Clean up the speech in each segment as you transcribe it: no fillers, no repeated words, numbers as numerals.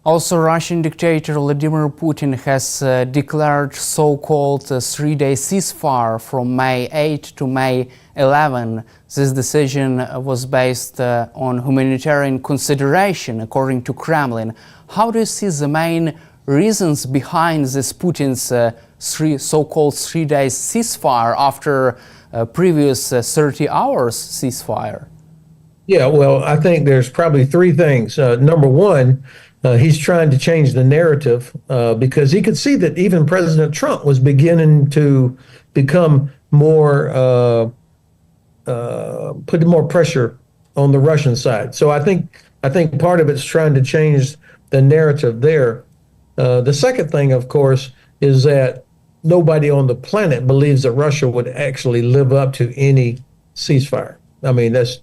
Also, Russian dictator Vladimir Putin has declared so-called three-day ceasefire from May 8 to May 11. This decision was based on humanitarian consideration, according to Kremlin. How do you see the main reasons behind this Putin's so-called three-day ceasefire after previous 30 hours ceasefire? Yeah, well, I think there's probably three things. Number one, he's trying to change the narrative because he could see that even President Trump was beginning to become more, put more pressure on the Russian side. So I think part of it's trying to change the narrative there. The second thing, of course, is that nobody on the planet believes that Russia would actually live up to any ceasefire. I mean, it's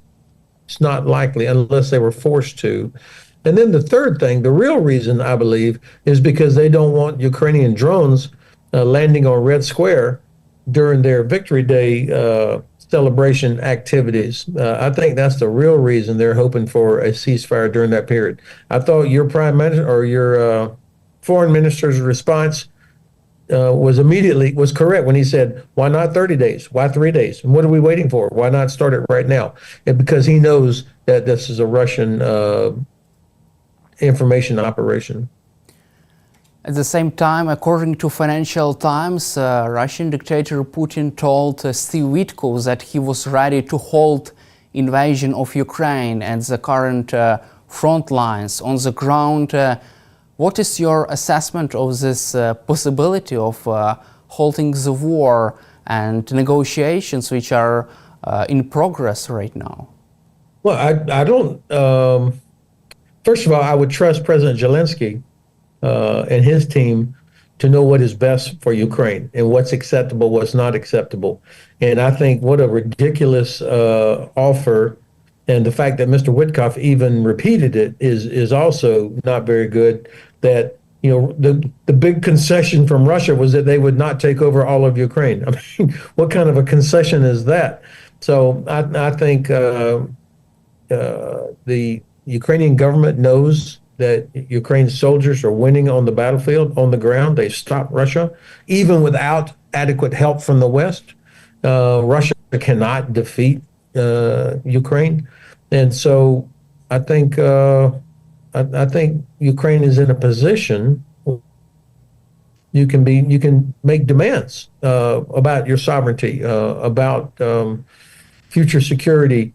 not likely unless they were forced to. And then the third thing, the real reason I believe, is because they don't want Ukrainian drones landing on Red Square during their Victory Day celebration activities. I think that's the real reason they're hoping for a ceasefire during that period. I thought your prime minister or your foreign minister's response was correct when he said, why not 30 days? Why 3 days? And what are we waiting for? Why not start it right now? And because he knows that this is a Russian information operation. At the same time, according to Financial Times, Russian dictator Putin told Steve Witkoff that he was ready to halt invasion of Ukraine at the current front lines on the ground. What is your assessment of this possibility of halting the war and negotiations which are in progress right now? Well, I don't. First of all, I would trust President Zelensky and his team to know what is best for Ukraine and what's acceptable, what's not acceptable. And I think what a ridiculous offer. And the fact that Mr. Witkoff even repeated it is also not very good. That, you know, the big concession from Russia was that they would not take over all of Ukraine. I mean, what kind of a concession is that? So I think the Ukrainian government knows that Ukraine's soldiers are winning on the battlefield, on the ground. They stopped Russia, even without adequate help from the West. Russia cannot defeat Ukraine. And so I think Ukraine is in a position you can make demands about your sovereignty, about future security,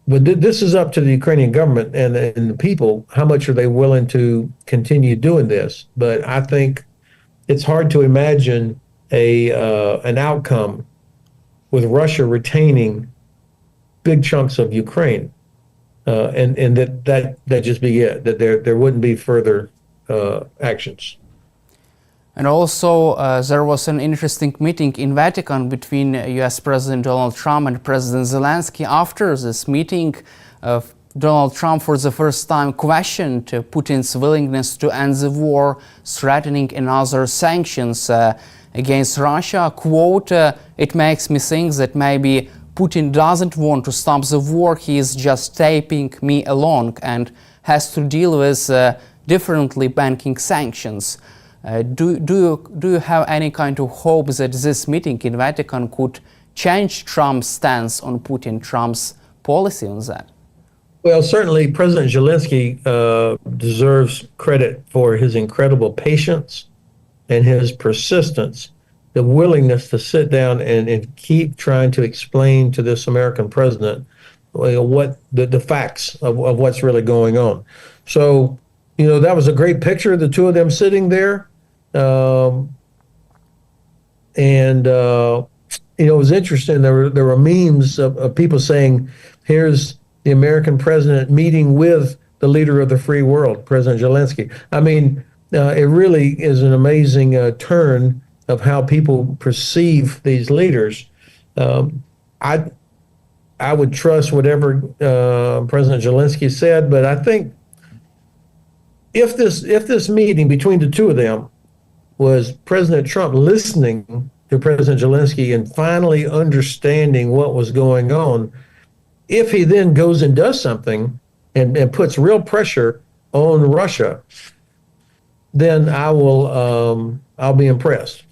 but this is up to the Ukrainian government and the people. How much are they willing to continue doing this? But I think it's hard to imagine an outcome with Russia retaining big chunks of Ukraine, and that just be it. That there wouldn't be further actions. And also, there was an interesting meeting in Vatican between U.S. President Donald Trump and President Zelensky. After this meeting, Donald Trump, for the first time, questioned Putin's willingness to end the war, threatening another sanctions against Russia. Quote, "It makes me think that maybe Putin doesn't want to stop the war. He is just taking me along and has to deal with differently banking sanctions." Do you have any kind of hope that this meeting in Vatican could change Trump's stance on Putin, Trump's policy on that? Well, certainly President Zelensky deserves credit for his incredible patience and his persistence, the willingness to sit down and keep trying to explain to this American president what the facts of what's really going on. So, you know, that was a great picture, the two of them sitting there. It was interesting. There were memes of people saying, here's the American president meeting with the leader of the free world, President Zelensky. I mean, it really is an amazing turn of how people perceive these leaders. I would trust whatever President Zelensky said, but I think if this meeting between the two of them was President Trump listening to President Zelensky and finally understanding what was going on, if he then goes and does something and puts real pressure on Russia, then I'll be impressed.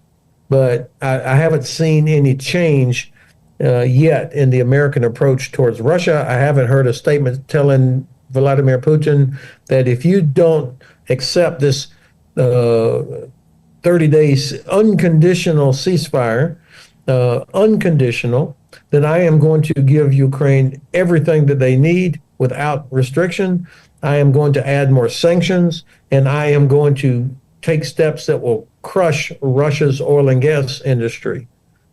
But I haven't seen any change yet in the American approach towards Russia. I haven't heard a statement telling Vladimir Putin that if you don't accept this 30 days unconditional ceasefire, unconditional, then I am going to give Ukraine everything that they need without restriction. I am going to add more sanctions, and I am going to take steps that will crush Russia's oil and gas industry.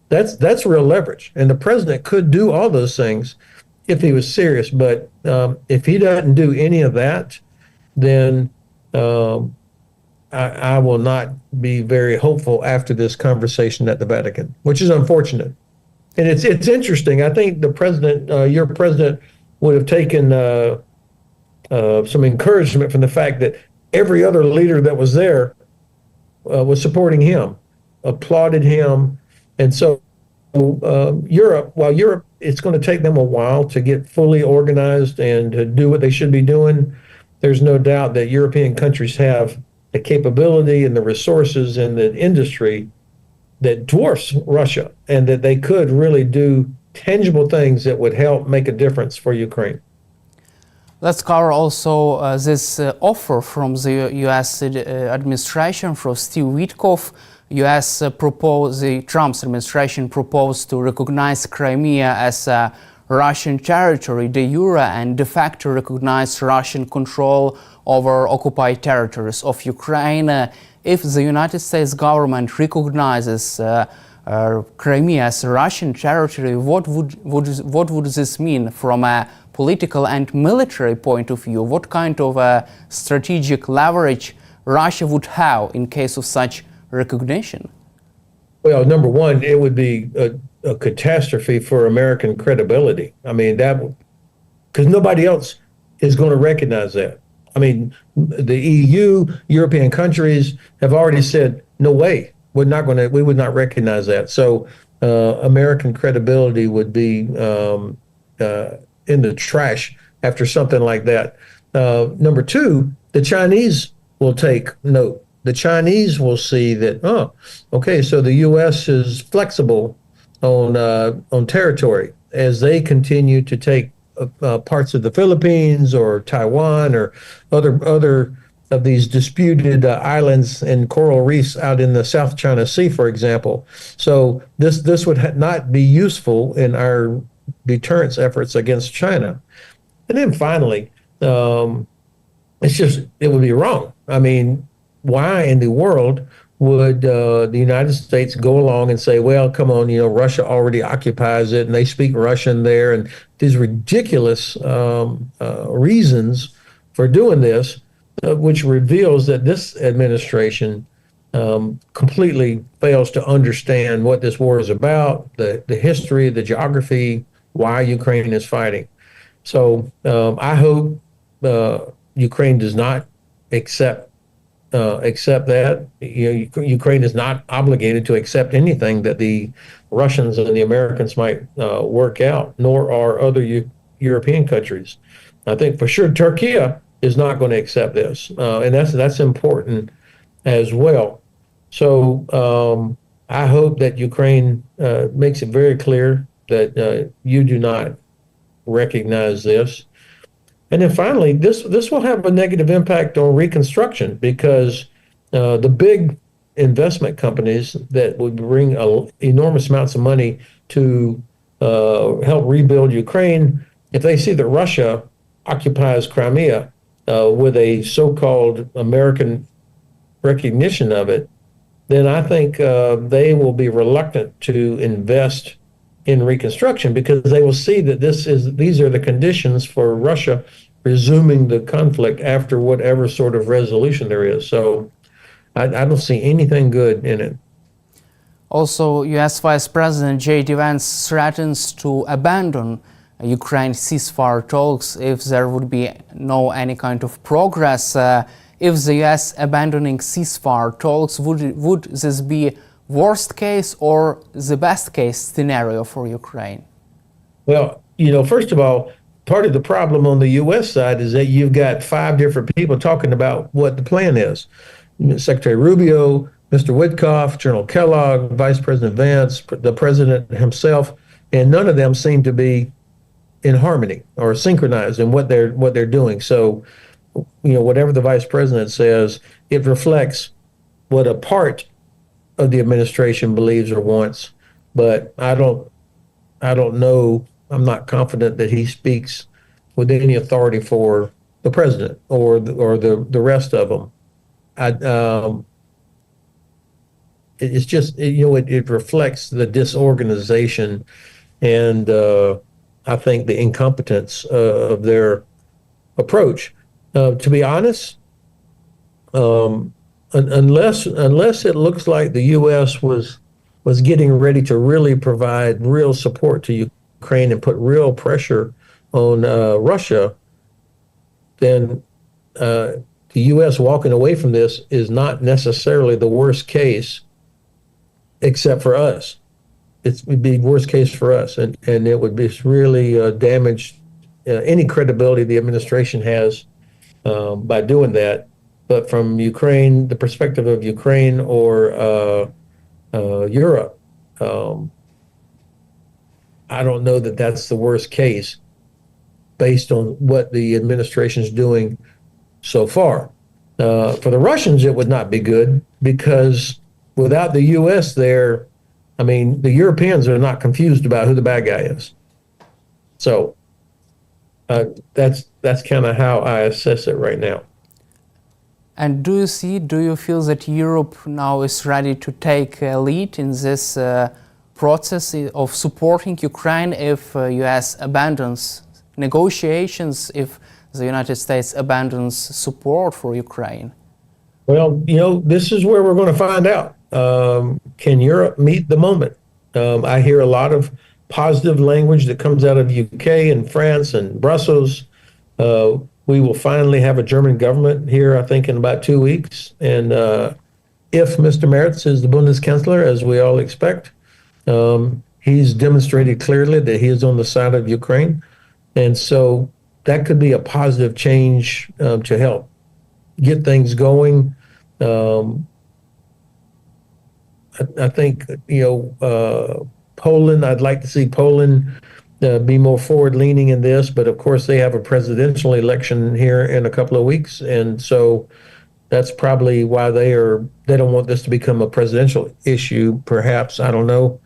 That's real leverage, and the president could do all those things if he was serious. But if he doesn't do any of that, then I will not be very hopeful after this conversation at the Vatican, which is unfortunate. And it's interesting. I think the president, your president, would have taken some encouragement from the fact that every other leader that was there was supporting him, applauded him. And so Europe, it's going to take them a while to get fully organized and to do what they should be doing. There's no doubt that European countries have the capability and the resources and the industry that dwarfs Russia, and that they could really do tangible things that would help make a difference for Ukraine. Let's cover also this offer from the U.S. administration from Steve Witkoff. Trump's administration proposed to recognize Crimea as a Russian territory de jure and de facto recognize Russian control over occupied territories of Ukraine. If the United States government recognizes Crimea as a Russian territory, what would this mean from a political and military point of view? What kind of strategic leverage Russia would have in case of such recognition? Well, number one, it would be a catastrophe for American credibility. I mean, because nobody else is going to recognize that. I mean, the EU, European countries have already said, no way, we would not recognize that. So American credibility would be in the trash after something like that. Number two, the Chinese will take note. The Chinese will see that, okay, so the U.S. is flexible on territory as they continue to take parts of the Philippines or Taiwan or other of these disputed islands and coral reefs out in the South China Sea, for example. So this would not be useful in our deterrence efforts against China. And then finally, it would be wrong. I mean, why in the world would the United States go along and say, well, come on, Russia already occupies it and they speak Russian there, and these ridiculous reasons for doing this, which reveals that this administration completely fails to understand what this war is about, the history, the geography, why Ukraine is fighting. So I hope Ukraine does not accept that. Ukraine is not obligated to accept anything that the Russians and the Americans might work out, nor are other European countries. I think for sure Turkey is not going to accept this, and that's important as well. So I hope that Ukraine makes it very clear that you do not recognize this. And then finally, this will have a negative impact on reconstruction, because the big investment companies that would bring enormous amounts of money to help rebuild Ukraine, if they see that Russia occupies Crimea with a so-called American recognition of it, then I think they will be reluctant to invest in reconstruction, because they will see that these are the conditions for Russia resuming the conflict after whatever sort of resolution there is. So I don't see anything good in it. Also, U.S. Vice President J.D. Vance threatens to abandon Ukraine ceasefire talks if there would be any kind of progress. If the U.S. abandoning ceasefire talks, would this be worst case or the best case scenario for Ukraine? Well, first of all, part of the problem on the U.S. side is that you've got five different people talking about what the plan is. Secretary Rubio, Mr. Witkoff, General Kellogg, Vice President Vance, the president himself, and none of them seem to be in harmony or synchronized in what they're doing. So, whatever the vice president says, it reflects what a part of the administration believes or wants. But I don't know. I'm not confident that he speaks with any authority for the president or the rest of them. It's just it reflects the disorganization and I think the incompetence of their approach. To be honest, unless it looks like the U.S. was getting ready to really provide real support to Ukraine and put real pressure on Russia, then the U.S. walking away from this is not necessarily the worst case, except for us. It would be worst case for us, and it would be really damage any credibility the administration has by doing that. But from Ukraine, the perspective of Ukraine or Europe, I don't know that that's the worst case based on what the administration is doing so far. For the Russians, it would not be good because without the U.S. there, I mean, the Europeans are not confused about who the bad guy is. So that's kind of how I assess it right now. And do you feel that Europe now is ready to take a lead in this process of supporting Ukraine if U.S. abandons negotiations, if the United States abandons support for Ukraine? Well, this is where we're going to find out. Can Europe meet the moment? I hear a lot of positive language that comes out of UK and France and Brussels. We will finally have a German government here, I think, in about 2 weeks. And if Mr. Merz is the Bundeskanzler, as we all expect, he's demonstrated clearly that he is on the side of Ukraine. And so that could be a positive change to help get things going. I think, Poland, I'd like to see Poland be more forward-leaning in this, but of course they have a presidential election here in a couple of weeks, and so that's probably why they don't want this to become a presidential issue, perhaps, I don't know.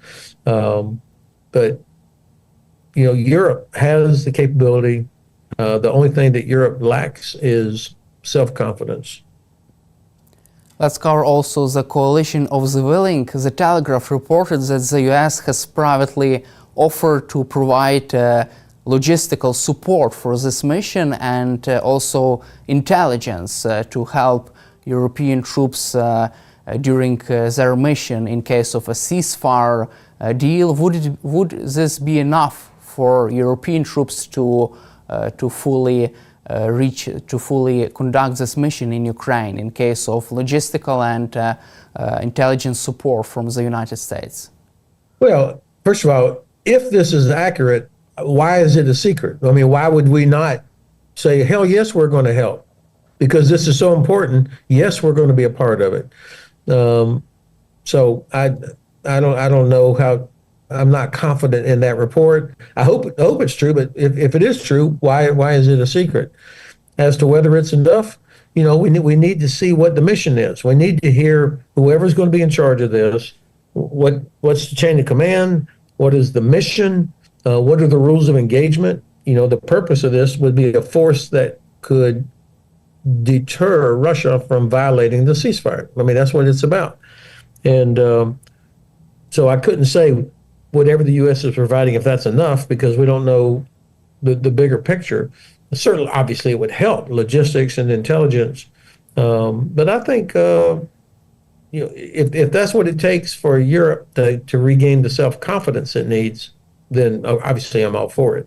But, Europe has the capability. The only thing that Europe lacks is self-confidence. Let's cover also the coalition of the willing. The Telegraph reported that the U.S. has privately offered to provide logistical support for this mission and also intelligence to help European troops during their mission in case of a ceasefire deal. Would this be enough for European troops to fully conduct this mission in Ukraine in case of logistical and intelligence support from the United States? Well, first of all, if this is accurate, why is it a secret? I mean, why would we not say, hell yes, we're going to help? Because this is so important. Yes, we're going to be a part of it. So I don't know how. I'm not confident in that report. I hope it's true, but if it is true, why is it a secret? As to whether it's enough, we need to see what the mission is. We need to hear whoever's going to be in charge of this. What's the chain of command? What is the mission? What are the rules of engagement? The purpose of this would be a force that could deter Russia from violating the ceasefire. I mean, that's what it's about. And so I couldn't say whatever the U.S. is providing, if that's enough, because we don't know the bigger picture. Certainly, obviously, it would help logistics and intelligence. But I think, if that's what it takes for Europe to regain the self-confidence it needs, then obviously I'm all for it.